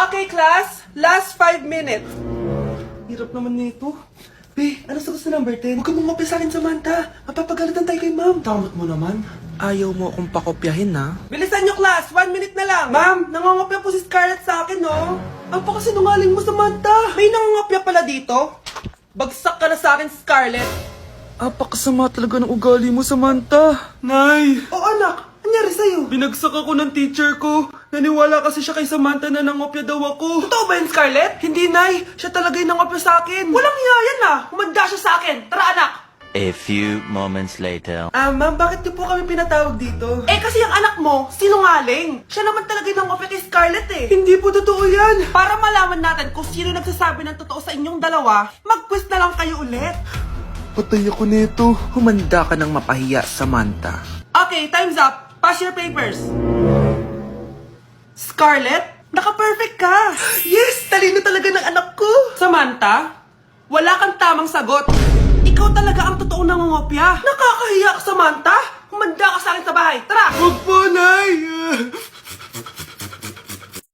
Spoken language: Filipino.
Okay, class. Last 5 minutes. Hirap naman nito. Be, ano sagot sa number 10? Huwag ka mong kopya sa akin, Samantha. Mapapagalitan tayo kay ma'am. Tamot mo naman. Ayaw mo akong pakopyahin, ha? Bilisan nyo, class. 1 minute na lang. Ma'am, nangangopya po si Scarlett sa akin, no? Ang pakasinungaling mo, Samantha. May nangangopya pala dito. Bagsak ka na sa akin, Scarlett. Apakasama talaga ng ugali mo, Samantha. Nay! O anak, anyari sa'yo? Binagsak ako ng teacher ko. Naniwala kasi siya kay Samantha na nangopya daw ako. Totoo ba yun, Scarlett? Hindi, Nay. Siya talaga yung nangopya sa akin. Walang hiya yan, ah. Humanda siya sa akin. Tara, anak. A few moments later. Ma'am, bakit niyo po kami pinatawag dito? Eh, kasi yung anak mo, sinungaling. Siya naman talaga yung nangopya kay Scarlett, eh. Hindi po totoo yan. Para malaman natin kung sino nagsasabi ng totoo sa inyong dalawa, mag-quiz na lang kayo ulit. Patay ako nito. Humanda ka ng mapahiya, Samantha. Okay, time's up. Pass your papers. Scarlett, naka-perfect ka. Yes! Talino talaga ng anak ko. Samantha, wala kang tamang sagot. Ikaw talaga ang totoong nangungopya. Nakakahiya ka, Samantha. Humanda ka sa akin sa bahay. Tara! Huwag po,